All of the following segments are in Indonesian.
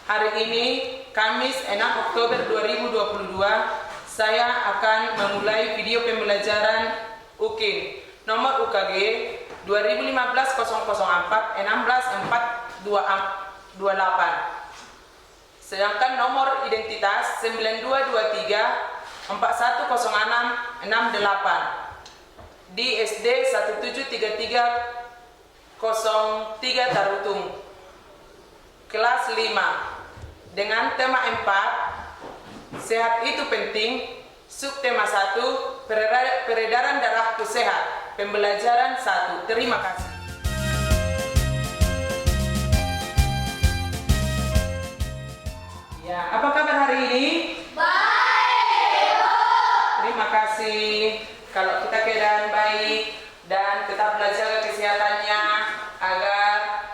Hari ini, Kamis 6 Oktober 2022, saya akan memulai video pembelajaran UKIN nomor UKG 2015-004-16428, sedangkan nomor identitas 9223-410668 di SD 173303 Tarutung, kelas 5, dengan tema 4, sehat itu penting, subtema 1, peredaran darahku sehat, pembelajaran 1. Terima kasih. Ya, apa kabar hari ini? Baik. Terima kasih. Kalau kita keadaan baik dan tetap belajar kesehatannya agar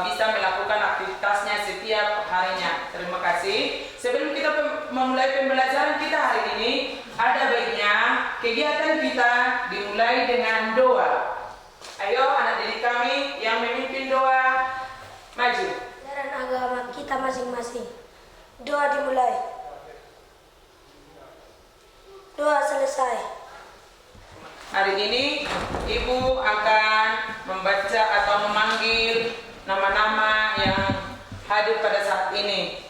bisa melakukan aktivitasnya setiap harinya. Terima kasih. Sebelum kita memulai pembelajaran kita hari ini, ada baiknya kegiatan kita dimulai dengan doa. Ayo anak didik kami yang memimpin doa, maju. Ajaran agama kita masing-masing. Doa dimulai. Doa selesai. Hari ini Ibu akan membaca atau memanggil nama-nama yang hadir pada saat ini.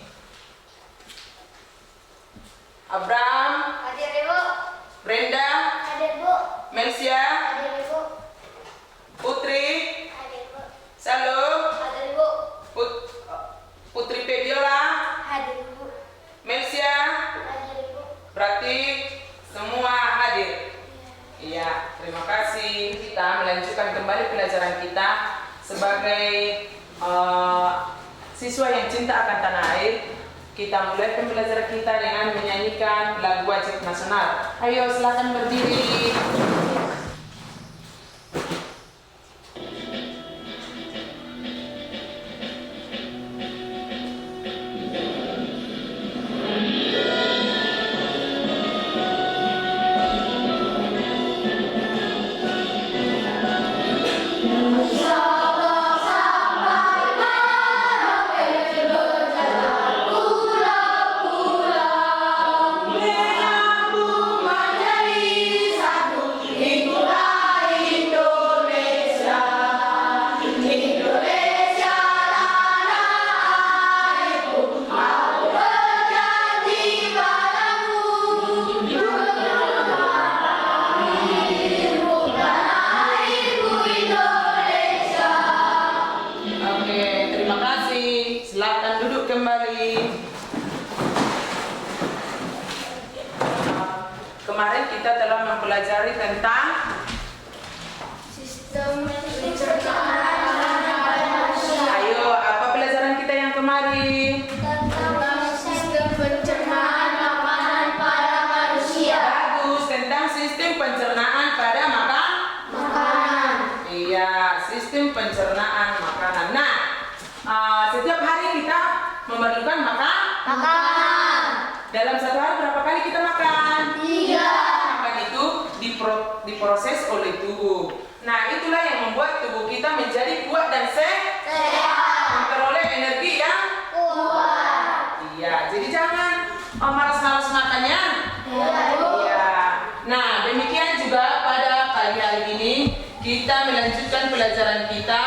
Abraham, Hadir Ibu. Brenda, Hadir Bu. Melsia, Hadir Ibu. Putri, Hadir Bu. Salum, Hadir Ibu. Putri Febiola, Hadir Ibu. Melsia. Hadir Ibu. Berarti semua hadir. Iya, terima kasih. Kita melanjutkan kembali pelajaran kita sebagai siswa yang cinta akan tanah air. Kita mulai pembelajaran kita dengan menyanyikan lagu wajib nasional. Ayo silakan berdiri. Kemarin kita telah mempelajari tentang Sistem pencernaan pada manusia. Ayo, apa pelajaran kita yang kemarin? Tentang sistem pencernaan makanan pada manusia. Bagus, tentang sistem pencernaan pada Makanan. Iya, sistem pencernaan makanan. Nah, setiap hari kita memerlukan Makanan. Dalam satu hari berapa kali kita makan? 3. Makan itu diproses oleh tubuh. Nah, itulah yang membuat tubuh kita menjadi kuat dan sehat, memperoleh energi yang Kuat. iya. Jadi jangan malas-malas makannya. Iya. Nah, demikian juga pada pagi hari ini kita melanjutkan pelajaran kita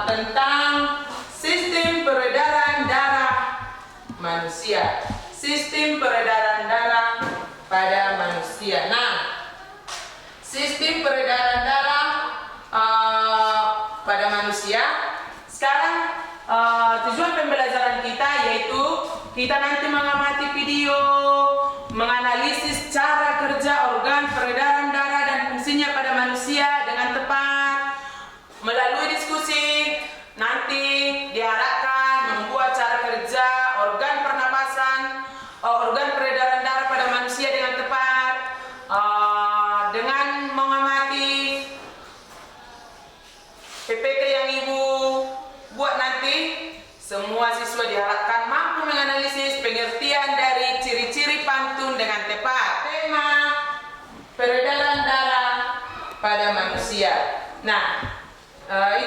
tentang sistem peredaran darah manusia. Sistem peredaran darah pada manusia. Nah, sistem peredaran darah pada manusia. Sekarang tujuan pembelajaran kita yaitu kita nanti mengamati video, menganalisis cara kerja organ peredaran darah dan fungsinya pada manusia dengan tepat. Melalui diskusi nanti diharapkan membuat cara kerja organ pernapasan, organ peredaran darah pada manusia dengan tepat. mahasiswa diharapkan mampu menganalisis pengertian dari ciri-ciri pantun dengan tepat. Tema peredaran darah pada manusia. Nah,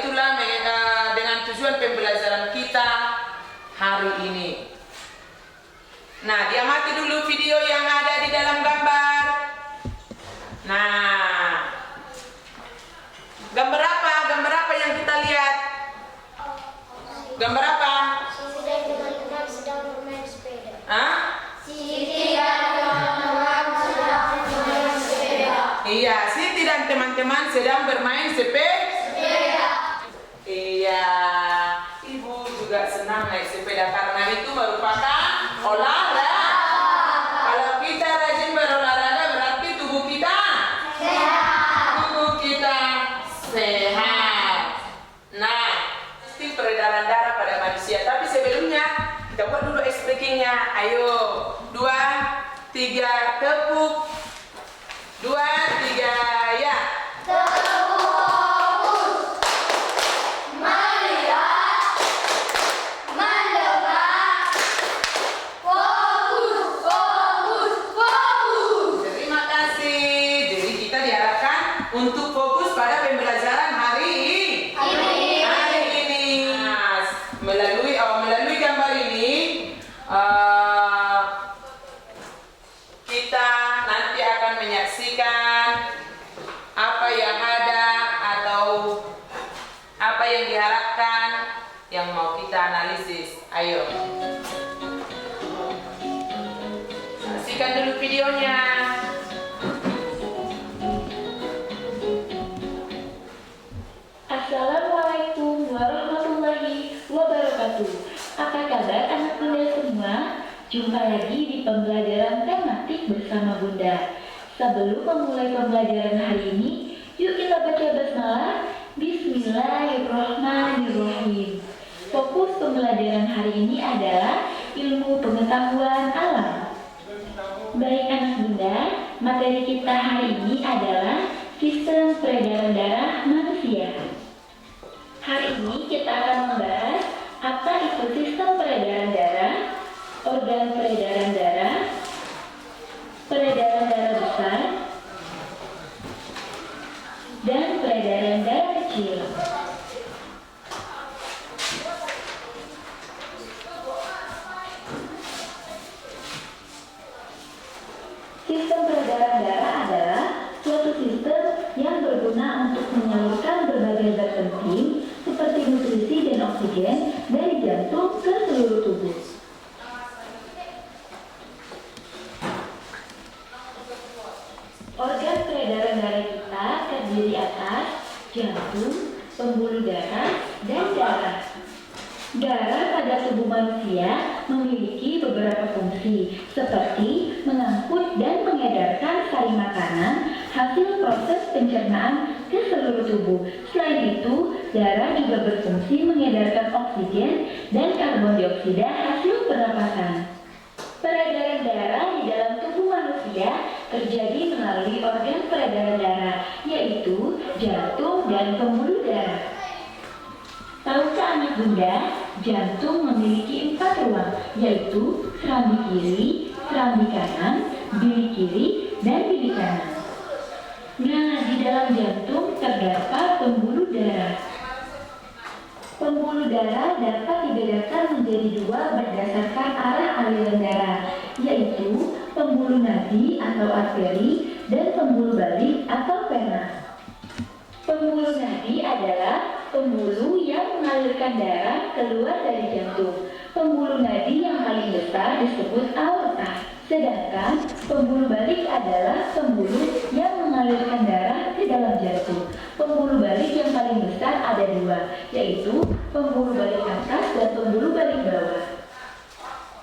itulah dengan tujuan pembelajaran kita hari ini. Nah, diamati dulu video yang ada di dalam gambar. Nah, gambar apa? Gambar apa yang kita lihat? Gambar apa? Siti dan teman-teman sedang bermain sepeda. Hah? Siti dan teman-teman sedang bermain sepeda. Iya, Siti dan teman-teman sedang bermain sepeda. Iya, ibu juga senang naik sepeda karena itu merupakan olahraga. Kalau kita rajin berolahraga berarti tubuh kita sehat. Nah, itu peredaran darah pada manusia. Tapi sebelumnya kita buat dulu explaining-nya. Ayo, 2, 3, tepuk. 2, 3, ya. Terima kasih. Jadi kita diharapkan untuk fokus pada pembelajaran hari ini. Nah, melalui gambar ini kita nanti akan menyaksikan apa yang ada atau apa yang diharapkan yang mau kita analisis. Ayo, saksikan dulu videonya. Assalamualaikum warahmatullahi wabarakatuh. Apa kabar anak bunda semua? Jumpa lagi di pembelajaran tematik bersama Bunda. Sebelum memulai pembelajaran hari ini, yuk kita baca basmalah. Bismillahirrahmanirrahim. Fokus pembelajaran hari ini adalah ilmu pengetahuan alam. Baik anak bunda, materi kita hari ini adalah sistem peredaran darah manusia. Hari ini kita akan membahas apa itu sistem peredaran darah, organ peredaran darah besar, dan peredaran darah kecil. Sistem peredaran darah adalah suatu sistem yang berguna untuk menyalurkan berbagai zat penting seperti nutrisi dan oksigen dari jantung ke seluruh tubuh. Organ peredaran darah kita terdiri atas jantung, pembuluh darah, dan darah. Darah pada tubuh manusia memiliki beberapa fungsi, seperti mengangkut dan mengedarkan sari makanan hasil proses pencernaan ke seluruh tubuh. Selain itu, darah juga berfungsi mengedarkan oksigen dan karbon dioksida hasil pernapasan. Peredaran darah di dalam tubuh manusia terjadi melalui organ peredaran darah, yaitu jantung dan pembuluh darah. Tahukah anak bunda, jantung memiliki 4 ruang, yaitu serambi kiri, serambi kanan, bilik kiri, dan bilik kanan. Nah, di dalam jantung terdapat pembuluh darah. Pembuluh darah dapat dibedakan menjadi 2 berdasarkan arah aliran darah, yaitu pembuluh nadi atau arteri dan pembuluh balik atau vena. Pembuluh nadi adalah pembuluh yang mengalirkan darah keluar dari jantung. Pembuluh nadi yang paling besar disebut aorta. Sedangkan pembuluh balik adalah pembuluh yang mengalirkan darah ke dalam jantung. Pembuluh balik yang paling besar ada 2, yaitu pembuluh balik atas dan pembuluh balik bawah.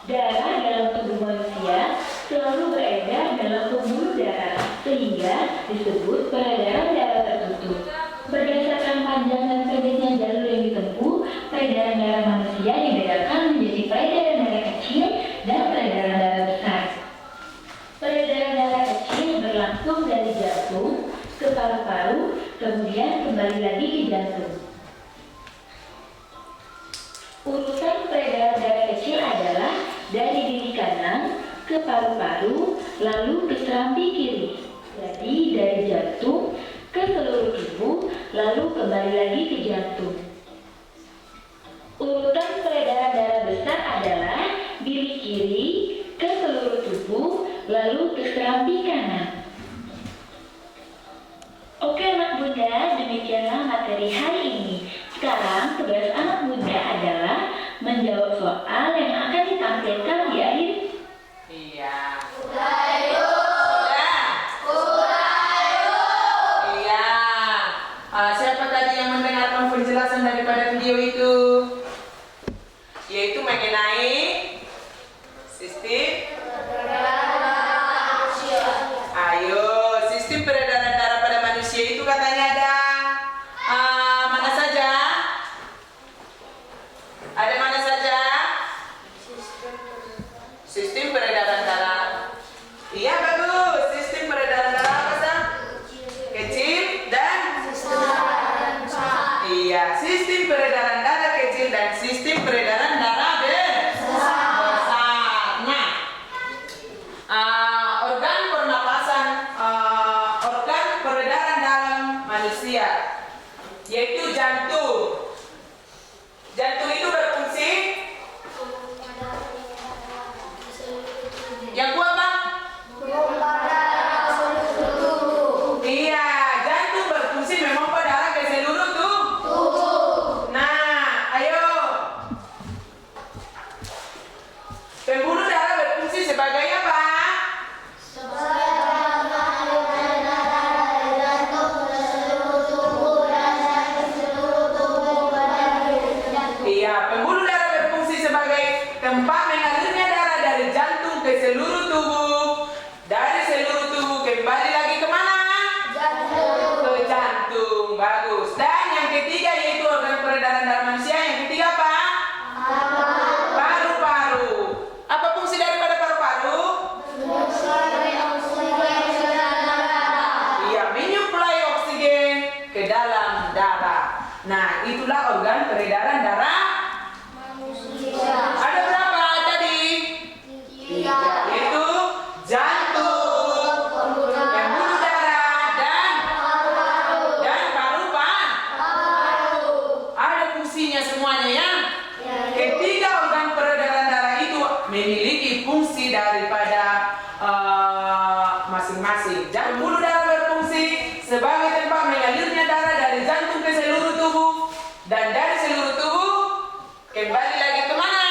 Darah dalam tubuh manusia selalu beredar dalam pembuluh darah, sehingga disebut peredaran darah tertutup. Berdasarkan panjang dan pendeknya jalur yang ditempuh, peredaran darah manusia dibedakan menjadi peredaran darah kecil dan peredaran darah besar. Peredaran darah kecil berlangsung dari jantung ke paru-paru, kemudian kembali lagi ke jantung. Urutan peredaran darah ke paru-paru, lalu ke serambi kiri. Jadi dari jantung ke seluruh tubuh, lalu kembali lagi ke jantung. Urutan peredaran darah besar adalah bilik kiri ke seluruh tubuh, lalu ke serambi kanan. Oke anak bunda, demikianlah materi hari ini. Sekarang tugas anak bunda adalah menjawab soal yang akan ditampilkan di akhir. Iya. Sudah. Iya. Siapa tadi yang mendengarkan penjelasan daripada video itu? Yaitu mengenai sistem. Ayo, sistem peredaran darah pada manusia itu katanya ada mana saja? Ada mana saja? Sistem peredaran darah. Iya bagus. Sistem peredaran darah apa sih? Kecil dan iya, sistem peredaran darah kecil dan sistem peredaran darah besar. Nah, organ pernapasan, organ peredaran dalam manusia, yaitu jantung. Jantung itu berfungsi yang kuat bang? Iya, jantung berfungsi memompa darah ke seluruh tubuh. Nah, ayo. Pembuluh darah berfungsi sebagai apa? Iya, pembuluh darah berfungsi sebagai tempat mengalirnya darah dari jantung ke seluruh tubuh. Dari seluruh tubuh kembali lagi ke mana? Ke jantung. Bagus. Dan yang ketiga yaitu organ peredaran darah manusia. Yang ketiga apa? Paru-paru. Apa fungsi daripada paru-paru? Iya, menyuplai oksigen ke dalam darah. Nah, itulah organ peredaran darah. Ada berapa tadi? Tiga. Yaitu jantung, pembuluh darah, dan paru-paru. Ada fungsinya semuanya ya? Ketiga organ peredaran darah itu memiliki fungsi daripada masing-masing. Pembuluh darah berfungsi sebagai tempat mengalirnya darah dari jantung ke seluruh tubuh, dan dari seluruh tubuh kembali lagi ke mana?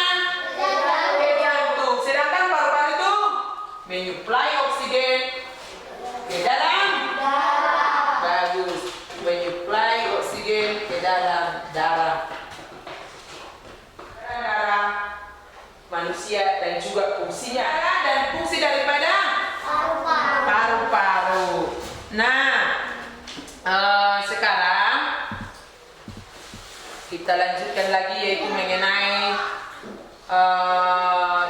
Ke jantung. Sedangkan paru-paru itu menyuplai oksigen ke dalam bagus, menyuplai oksigen ke dalam darah manusia dan juga fungsinya dan fungsi daripada paru-paru. Nah, sekarang kita lanjutkan lagi yaitu mengenai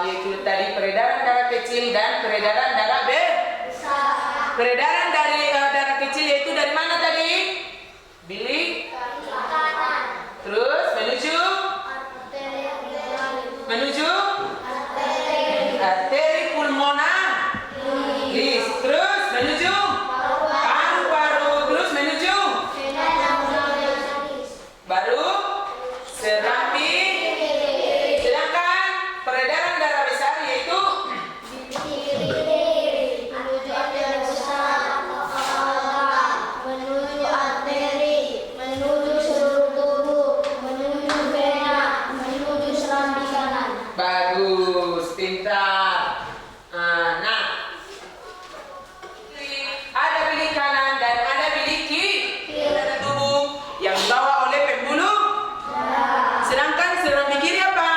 yaitu tadi peredaran darah kecil dan peredaran darah besar. Peredaran dari darah kecil yaitu dari mana tadi? Bilik. Terus menuju arteri pulmonaris. Terus menuju paru-paru. Terus menuju baru serambi. Sedangkan peredaran darah besar yaitu bagus, pintar. Nah, ada bilik kanan dan ada bilik kiri dari tubuh yang dibawa oleh pembuluh. Sedangkan serambi kiri apa?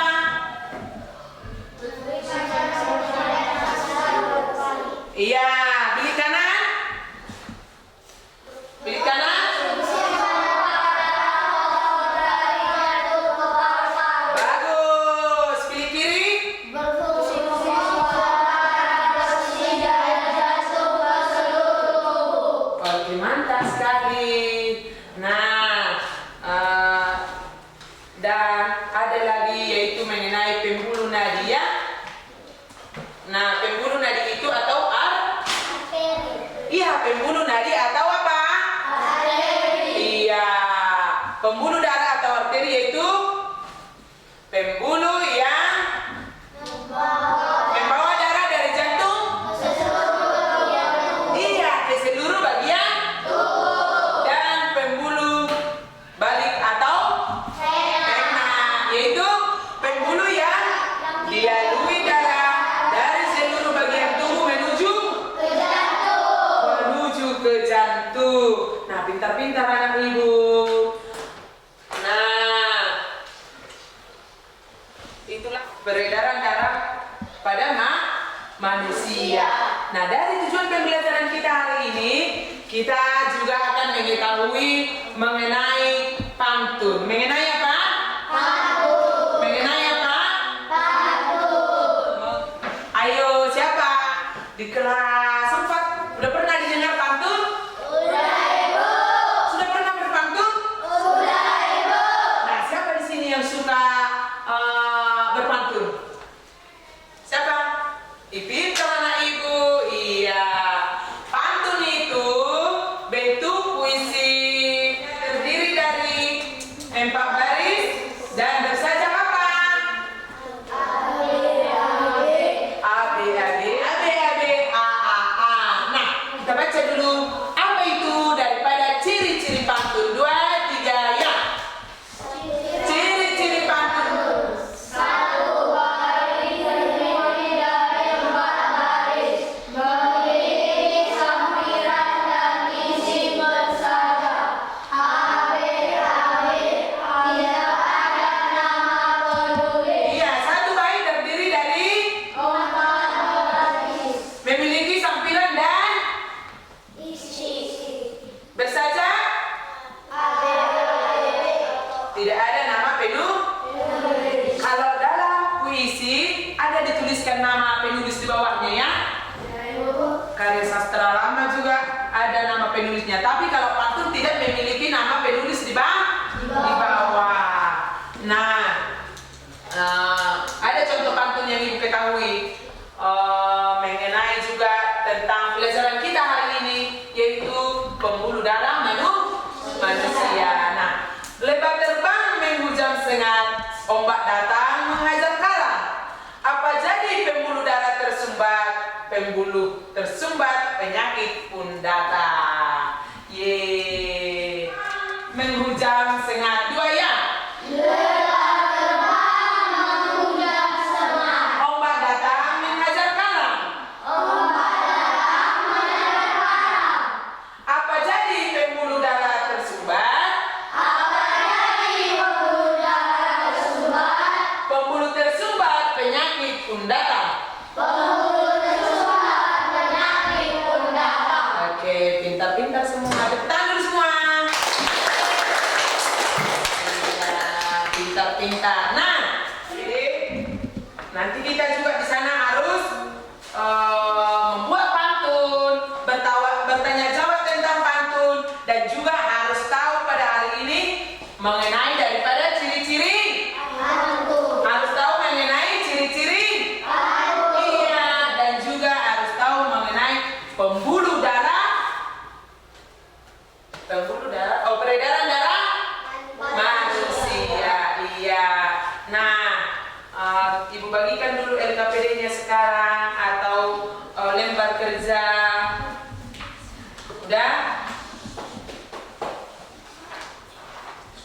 Iya, bilik kanan. Bilik kanan. Bagus. Bilik kiri. Oke, mantap sekali. Nah, dan ada lagi yaitu mengenai pembuluh nadia. Nah, pembuluh manusia. Nah, dari tujuan pembelajaran kita hari ini, kita juga akan mengetahui mengenai pantun. Mengenai apa? Pantun. Mengenai apa? Pantun. Ayo, siapa di kelas 4 udah pernah didengar pantun? Sudah, Ibu. Sudah pernah berpantun? Sudah, Ibu. Nah, siapa di sini yang suka berpantun? Siapa? Pintar anak Ibu. Iya. Pantun itu bentuk puisi terdiri dari 4 baris dan bersajak apa? A, B, A, B, A, B, A, B, A, A, A. Nah, kita baca dulu apa itu daripada ciri-ciri pantun. 2, 3, ya. Ciri-ciri pantun. Iya, satu bait terdiri dari memiliki sampiran dan bersajak. Tidak ada nama penulis. Kalau dalam puisi ada dituliskan nama penulis di bawahnya, ya. Karya sastra lama juga ada nama penulisnya. Tapi kalau pantun tidak memiliki nama penulis di bawah. Nah, ada contoh pantun yang Ibu ketahui mengenai juga tentang pelajaran kita hari ini, yaitu pembuluh darah manusia. Nah, lebat terbang menghujam sengat, ombak datang menghajar karang. Apa jadi pembuluh darah tersumbat? Pembuluh tersumbat, penyakit pun datang. Ye, menghujam sengat. 2, ya. Ombak datang menghajar karang. Apa jadi pembuluh darah tersumbat? Pembuluh tersumbat, penyakit pun datang. Oke, pintar-pintar semua. Tepuk tangan dulu semua. Iya, pintar-pintar. Nah, jadi nanti kita juga di sana harus membuat pantun, bertanya jawab tentang pantun, dan juga harus tahu pada hari ini mengenai daripada ciri-ciri. Harus tahu mengenai ciri-ciri. Iya, dan juga harus tahu mengenai pembuluh darah. Peredaran darah manusia. Iya. Nah, Ibu bagikan dulu LKPD-nya sekarang atau lembar kerja. Udah?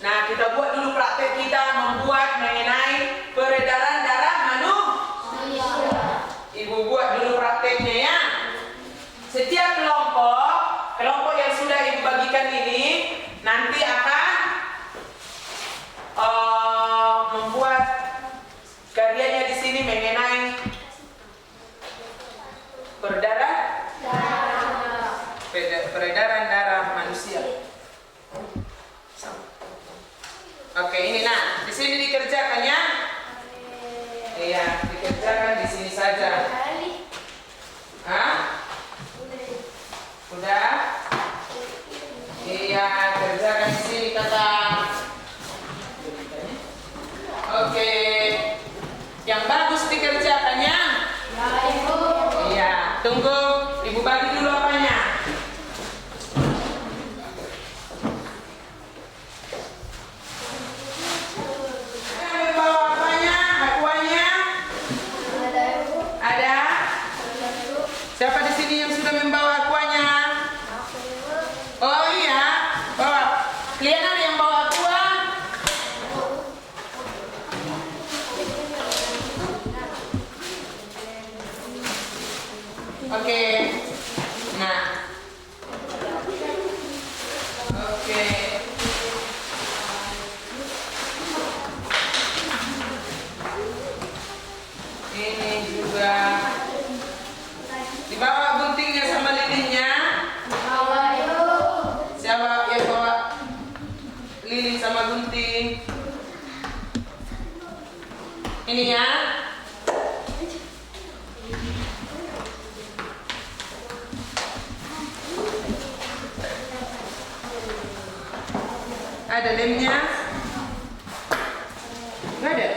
Nah, kita buat dulu praktek kita membuat mengenai peredaran darah manusia. Ibu buat dulu prakteknya, ya. Setiap kelompok yang sudah Ibu bagikan ini nanti akan membuat karyanya di sini mengenai peredaran darah manusia. Oke, ini nah, di sini dikerjakan, ya. Iya, dikerjakan di sini saja. Hah? Udah? Iya, kerjakan di sini kata. Oke. Yang bagus dikerjakannya? Iya, tunggu. Ibu bagi dulu apanya. Siapa di sini yang sudah membawa akuanya? Oh iya, bawa. Kalian ada yang bawa aqua? Oke. Nah. Oke. Ini juga ini ya. Ada lemnya? Nggak ada?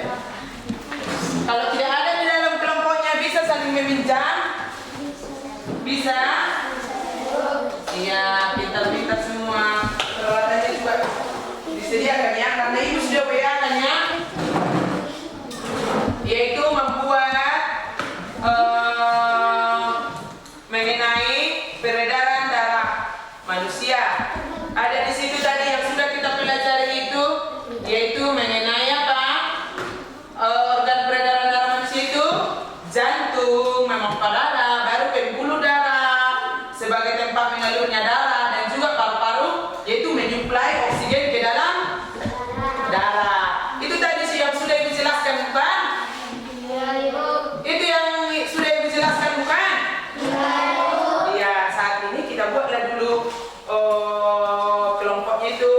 Kalau tidak ada di dalam kelompoknya bisa saling meminjam? Bisa? Iya, pintar-pintar semua. Peralatannya juga disediakan ya, karena ibu sudah WA-kan ya. Yaitu membuat mengenai peredaran darah manusia. Ada di situ tadi yang sudah kita pelajari itu, yaitu mengenai apa? Organ peredaran darah manusia itu jantung, memompa darah, baru pembuluh darah sebagai tempat mengalirnya darah, dan juga paru-paru yaitu menyuplai oksigen ke dalam darah. Itu tadi sih yang sudah ibu jelaskan bukan? Itu yang sudah ibu jelaskan bukan? Iya, saat ini kita buatlah dulu kelompoknya itu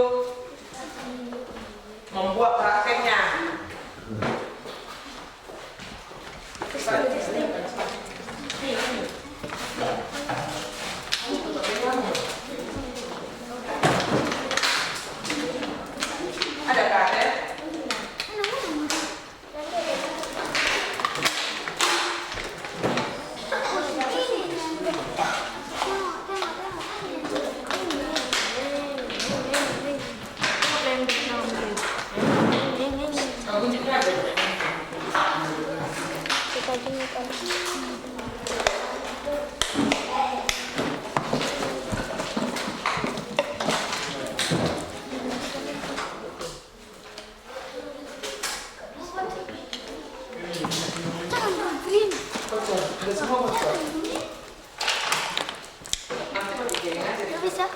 membuat prakteknya. Ada kader? Ada semua bocor. Nanti mau dikirim aja. Nggak bisa.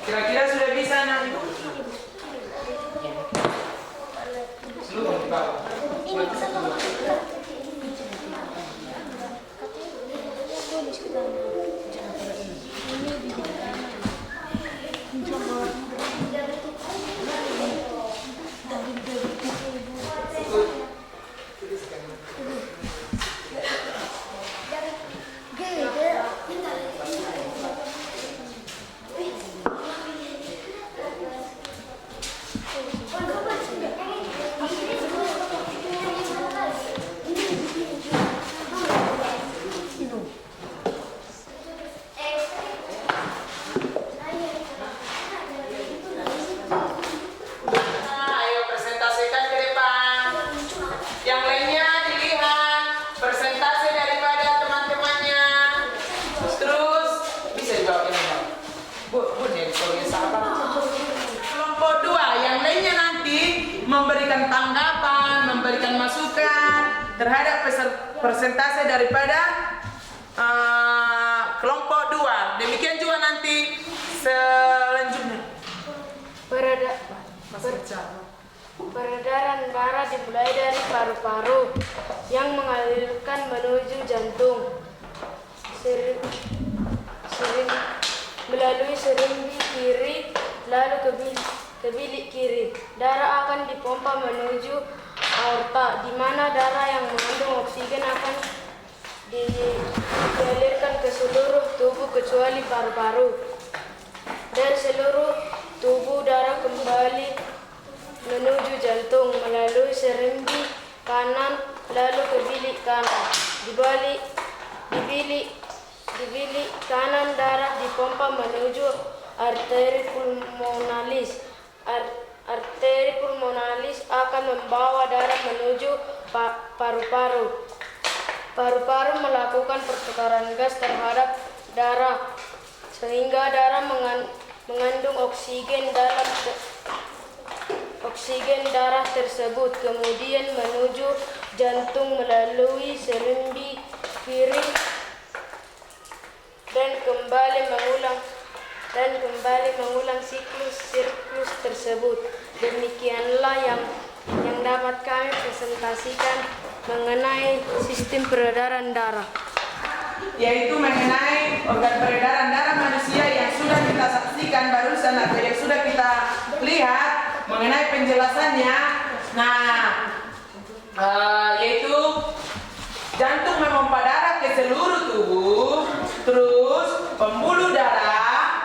Kira-kira sudah bisa anak ibu? Seluruh di bawah. Ayo presentasikan ke depan. Yang lainnya dilihat presentasi daripada teman-temannya. Terus bisa dijawab ini, Bang. Bu, nih kalau sahabat. Kelompok 2, yang lainnya nanti memberikan tanggapan, memberikan masukan terhadap presentasi daripada kelompok 2. Demikian juga nanti selanjutnya. Peredaran darah dimulai dari paru-paru yang mengalirkan menuju jantung. Melalui serimbi kiri lalu ke bilik kiri. Darah akan dipompa menuju aorta, di mana darah yang mengandung oksigen akan dialirkan ke seluruh tubuh kecuali paru-paru. Dari seluruh tubuh darah kembali menuju jantung melalui serimbi kanan lalu ke bilik kanan. Di bilik kanan darah dipompa menuju arteri pulmonalis. Arteri pulmonalis akan membawa darah menuju paru-paru. Paru-paru melakukan pertukaran gas terhadap darah sehingga darah mengandung oksigen darah tersebut, kemudian menuju jantung melalui serimbi kiri dan kembali mengulang siklus tersebut. Demikianlah yang dapat kami presentasikan mengenai sistem peredaran darah, yaitu mengenai organ peredaran darah manusia yang sudah kita saksikan barusan atau yang sudah kita lihat mengenai penjelasannya. Yaitu jantung memompa darah ke seluruh tubuh, terus pembuluh darah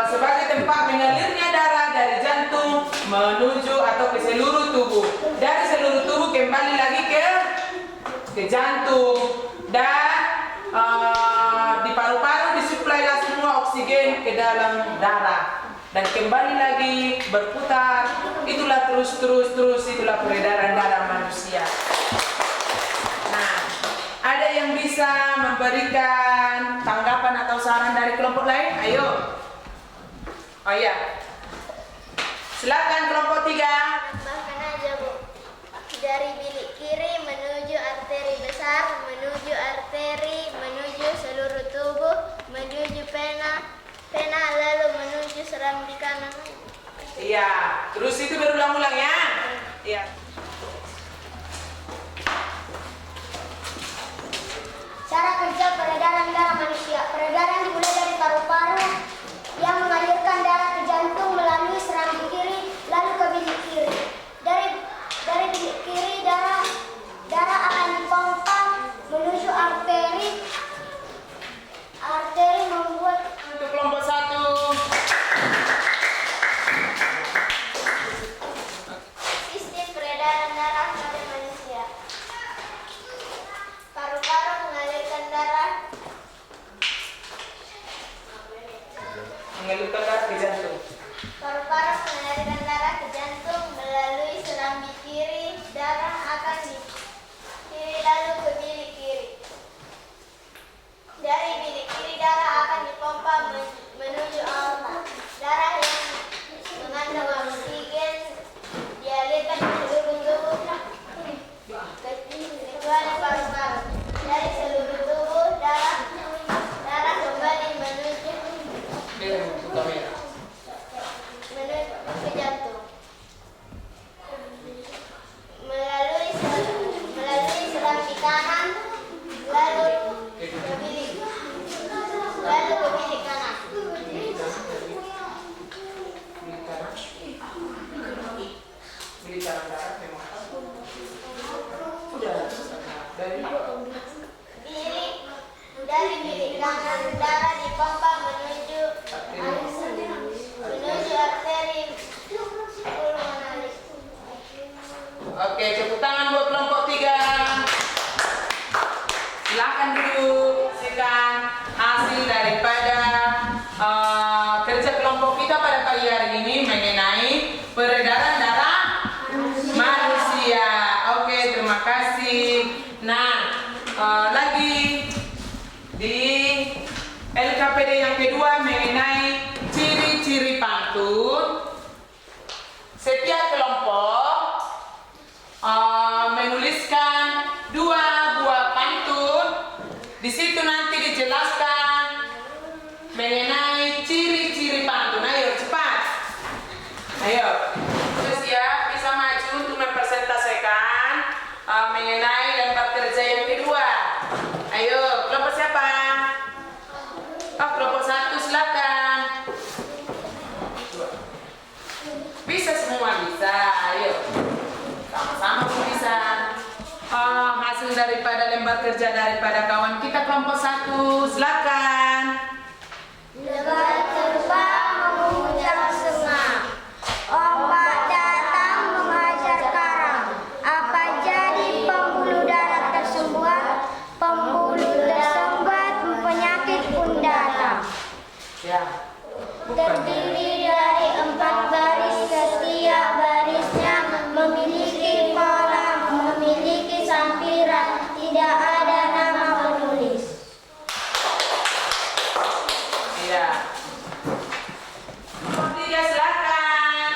sebagai tempat mengalirnya darah dari jantung menuju atau ke seluruh tubuh, dari seluruh tubuh kembali lagi ke jantung, dan di paru-paru disuplailah semua oksigen ke dalam darah dan kembali lagi berputar. Itulah terus itulah peredaran darah manusia. Nah, ada yang bisa memberikan tanggapan atau saran dari kelompok lain? Ayo. Oh iya. Silakan kelompok 3. Tambahkan aja, Bu. Dari bilik kiri menuju arteri besar, menuju arteri, menuju seluruh tubuh, menuju pena, lalu menuju serambi kanan. Iya, terus itu berulang-ulang ya. Iya. Cara kerja peredaran darah manusia. Peredaran dimulai dari paru-paru yang mengalirkan darah ke jantung melalui serambi kiri lalu ke bilik kiri. Dari bilik kiri darah akan dipompa menuju arteri. Arteri membuat Untuk kelompok 1. sistem peredaran kanan, lalu ke bilik kanan. Bilik kanan darah memang. Udah dari bilik kanan darah dipompa menuju arteri pulmonaris. Oke, tepuk tangan buat kelompok 3. Silakan duduk, saksikan hasil daripada kerja kelompok kita pada pagi hari ini mengenai peredaran darah manusia. Oke, terima kasih. Nah, lagi di LKPD yang kedua mengenai ciri-ciri pantun. Setiap kelompok menuliskan 2 buah pantun. Di situ nanti dijelaskan mengenai ciri-ciri pantun. Ayo cepat. Ayo. Terus ya bisa maju untuk mempresentasikan mengenai lembar kerja yang kedua. Ayo, kelompok siapa? Oh, kelompok 1 silakan. Bisa semua bisa. Ayo. Sama-sama bisa. Hasil daripada lembar kerja daripada kawan kita kelompok 1, silakan. Lebat terbang mengujar senang, ombak datang menghajar karang. Apa jadi pembuluh darah tersumbat? Pembuluh tersumbat penyakit pun datang. Ya. Terdiri dari 4 baris, setiap barisnya memiliki pola, memiliki sampiran, tidak ada nama penulis. Iya. Kelompok 3 silakan.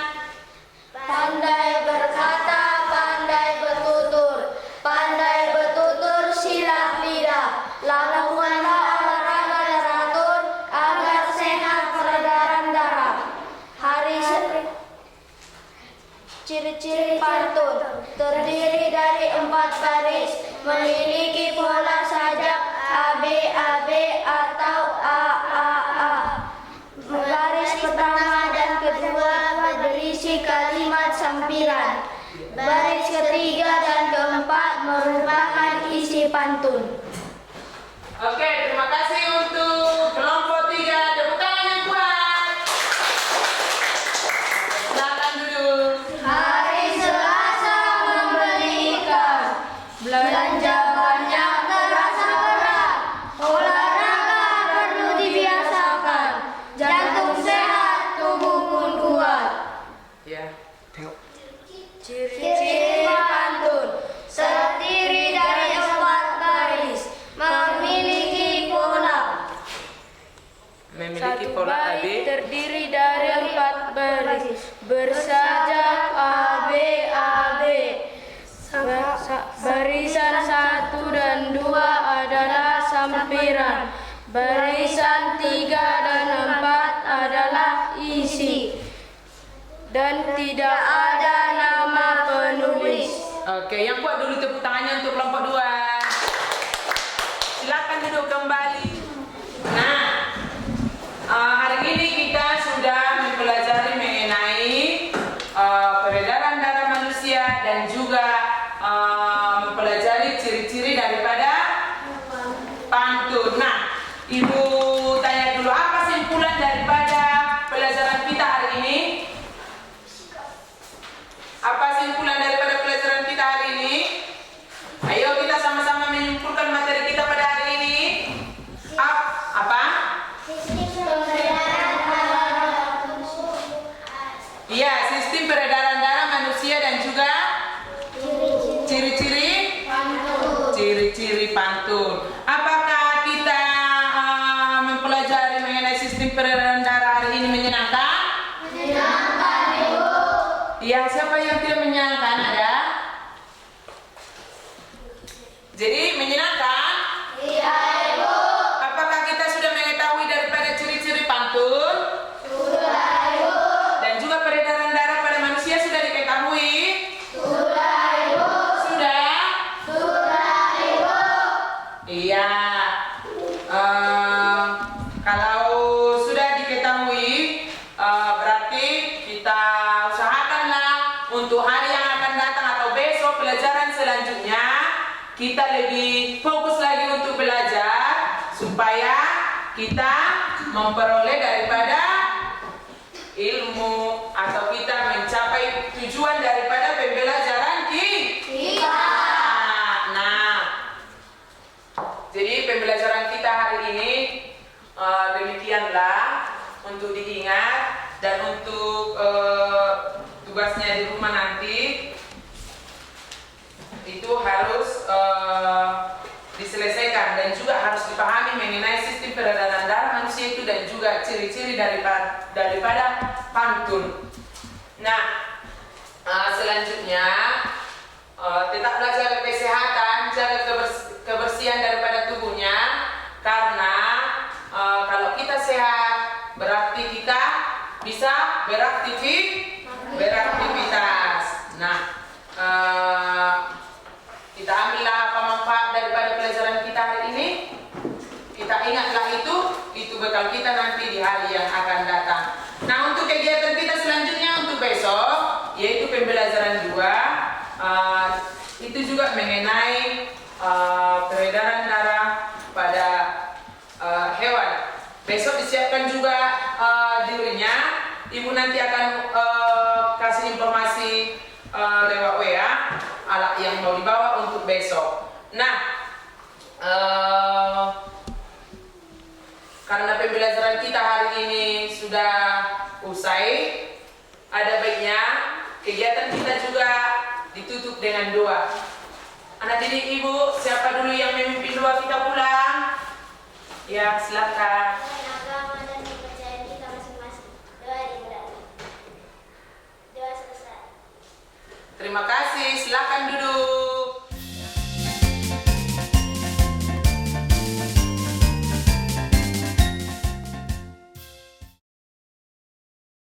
Pandai berkata, pandai bertutur silat lidah. Lakukanlah olahraga teratur agar sehat peredaran darah. Ciri-ciri pantun terdiri dari 4 baris, memiliki pola sajak ABAB atau AAA. Baris pertama dan kedua berisi kalimat sampiran. Baris ketiga dan keempat merupakan isi pantun. Oke, terima kasih untuk kelompok 3. Tepuk tangan yang kuat. Silakan duduk. Hari Selasa membeli ikan, belanja banyak terasa berat. Olahraga perlu dibiasakan, jantung sehat, tubuh pun kuat. Ya, tengok. Ciri-ciri pantun terdiri dari 4 baris, memiliki pola. Memiliki Satu pola bait tadi. terdiri dari 4 baris, bersajak ABAB. Barisan 1 dan 2 adalah sampiran. Barisan 3 dan 4 adalah isi. Dan tidak ada nama penulis. Oke, yang kuat dulu tepuk tangannya untuk kelompok 2. Silakan duduk kembali. Nah, hari ini kita sudah mempelajari mengenai peredaran darah manusia dan juga mempelajari ciri-ciri daripada pantun. Nah, Ibu tanya dulu, apa simpulan daripada pelajaran kita hari ini? Apa simpulan daripada pelajaran kita hari ini? Ayo kita sama-sama menyimpulkan materi kita pada hari ini. Apa? Iya, sistem peredaran darah manusia dan juga ciri-ciri pantun. Apakah kita mempelajari mengenai sistem peredaran darah hari ini menyenangkan? Menyenangkan, Ibu. Iya, siapa yang tidak menyenangkan ada? Jadi menyenangkan? Iya, Ibu. Apakah kita sudah mengetahui daripada ciri-ciri pantun? Sudah, Ibu. Dan juga peredaran darah pada manusia sudah diketahui? Sudah, Ibu. Sudah? Sudah, Ibu. Iya. Kalau sudah diketahui, berarti kita usahakanlah untuk hari yang akan datang atau besok pelajaran selanjutnya kita lebih fokus lagi untuk belajar supaya kita memperoleh daripada ilmu atau kita mencapai tujuan daripada pembelajaran kita. Jadi pembelajaran kita hari ini demikianlah untuk diingat dan untuk tugasnya di rumah nanti itu harus diselesaikan dan juga harus dipahami mengenai sistem peredaran darah manusia itu dan juga ciri-ciri daripada pantun. Nah, selanjutnya tetaplah jaga kesehatan, jaga kebersihan daripada tubuhnya karena kalau kita sehat berarti kita bisa beraktivitas. Nah, kita ambillah apa manfaat daripada pelajaran kita hari ini. Kita ingatlah itu bekal kita nanti di hari yang akan datang. Nah, untuk kegiatan kita selanjutnya untuk besok yaitu pembelajaran 2 itu juga mengenai peredaran darah pada hewan. Besok disiapkan juga dirinya. Ibu nanti akan kasih informasi lewat WA alat yang mau dibawa untuk besok. Nah, karena pembelajaran kita hari ini sudah usai, ada baiknya kegiatan kita juga ditutup dengan doa. Anak didik ibu, siapa dulu yang memimpin doa kita pulang? Ya, silakan. Agama dan kepercayaan kita masing-masing. Doa dimulai. Doa selesai. Terima kasih, silakan duduk.